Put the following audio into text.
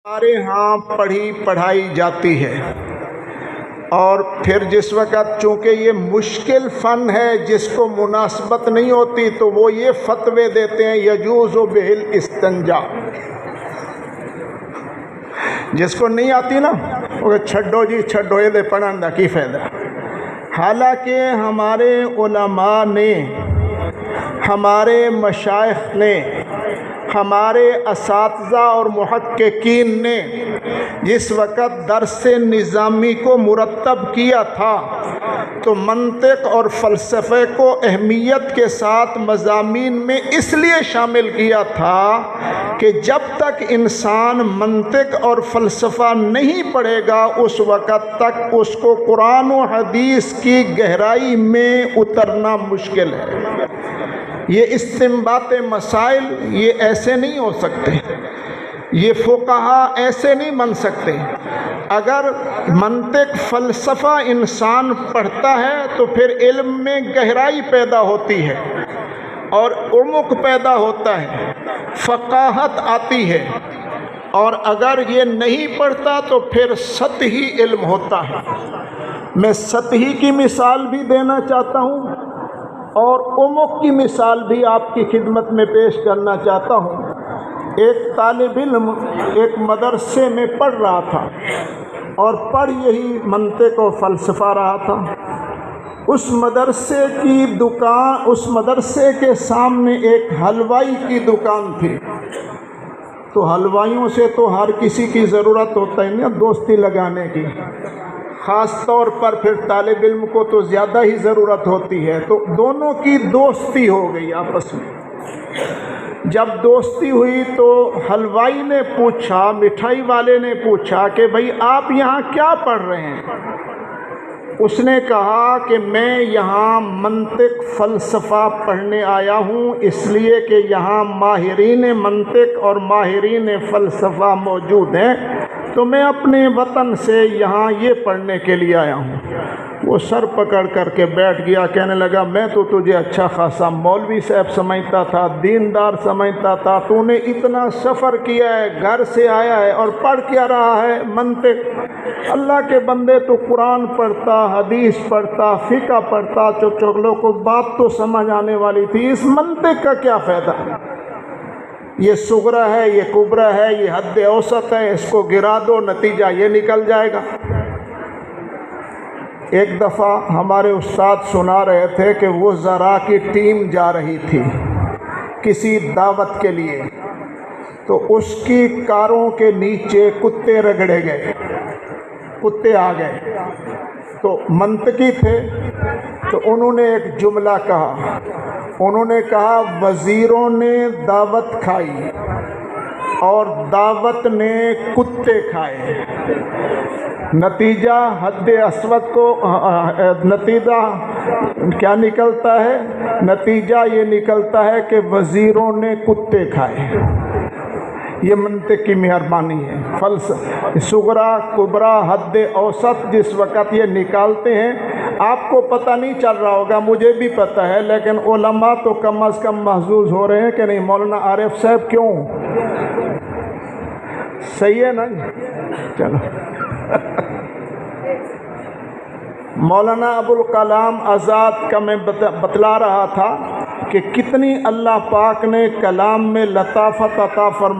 ہمارے ہاں پڑھائی جاتی ہے، اور پھر جس وقت چونکہ یہ مشکل فن ہے جس کو مناسبت نہیں ہوتی تو وہ یہ فتوے دیتے ہیں یجوز بہل استنجا، جس کو نہیں آتی نا وہ چھڈو جی چھڈو یہ دے پڑھن دا کی فائدہ۔ حالانکہ ہمارے علماء نے، ہمارے مشائخ نے، ہمارے اساتذہ اور محققین نے جس وقت درس نظامی کو مرتب کیا تھا تو منطق اور فلسفے کو اہمیت کے ساتھ مضامین میں اس لیے شامل کیا تھا کہ جب تک انسان منطق اور فلسفہ نہیں پڑھے گا اس وقت تک اس کو قرآن و حدیث کی گہرائی میں اترنا مشکل ہے۔ یہ استنباط مسائل یہ ایسے نہیں ہو سکتے، یہ فقہا ایسے نہیں بن سکتے۔ اگر منطق فلسفہ انسان پڑھتا ہے تو پھر علم میں گہرائی پیدا ہوتی ہے اور عمق پیدا ہوتا ہے، فقاہت آتی ہے، اور اگر یہ نہیں پڑھتا تو پھر سطحی علم ہوتا ہے۔ میں سطحی کی مثال بھی دینا چاہتا ہوں اور عمق کی مثال بھی آپ کی خدمت میں پیش کرنا چاہتا ہوں۔ ایک طالب علم ایک مدرسے میں پڑھ رہا تھا اور پڑھ یہی منطق و فلسفہ رہا تھا۔ اس مدرسے کے سامنے ایک حلوائی کی دکان تھی، تو حلوائیوں سے تو ہر کسی کی ضرورت ہوتا ہے نا دوستی لگانے کی، خاص طور پر پھر طالب علم کو تو زیادہ ہی ضرورت ہوتی ہے، تو دونوں کی دوستی ہو گئی آپس میں۔ جب دوستی ہوئی تو حلوائی نے پوچھا، مٹھائی والے نے پوچھا کہ بھئی آپ یہاں کیا پڑھ رہے ہیں؟ اس نے کہا کہ میں یہاں منطق فلسفہ پڑھنے آیا ہوں، اس لیے کہ یہاں ماہرین منطق اور ماہرین فلسفہ موجود ہیں، تو میں اپنے وطن سے یہاں یہ پڑھنے کے لیے آیا ہوں۔ وہ سر پکڑ کر کے بیٹھ گیا، کہنے لگا میں تو تجھے اچھا خاصا مولوی صاحب سمجھتا تھا، دیندار سمجھتا تھا، تو نے اتنا سفر کیا ہے، گھر سے آیا ہے اور پڑھ کیا رہا ہے منطق؟ اللہ کے بندے تو قرآن پڑھتا، حدیث پڑھتا، فقہ پڑھتا، چلو کو بات تو سمجھ آنے والی تھی، اس منطق کا کیا فائدہ؟ یہ صغرا ہے، یہ کبرا ہے، یہ حد اوسط ہے، اس کو گرا دو نتیجہ یہ نکل جائے گا۔ ایک دفعہ ہمارے استاد سنا رہے تھے کہ وہ ذرا کی ٹیم جا رہی تھی کسی دعوت کے لیے، تو اس کی کاروں کے نیچے کتے رگڑے گئے، کتے آ گئے، تو منطقی تھے تو انہوں نے ایک جملہ کہا، انہوں نے کہا وزیروں نے دعوت کھائی اور دعوت نے کتے کھائے، نتیجہ حد اسود کو نتیجہ کیا نکلتا ہے؟ نتیجہ یہ نکلتا ہے کہ وزیروں نے کتے کھائے۔ یہ منطق کی مہربانی ہے۔ فلسفہ صغرا کبرا حد اوسط جس وقت یہ نکالتے ہیں، آپ کو پتہ نہیں چل رہا ہوگا، مجھے بھی پتہ ہے، لیکن علماء تو کم از کم محظوظ ہو رہے ہیں کہ نہیں؟ مولانا عارف صاحب کیوں؟ صحیح ہے نا؟ چلو مولانا ابوالکلام آزاد کا میں بتلا رہا تھا کہ کتنی اللہ پاک نے کلام میں لطافت عطا فرمائی۔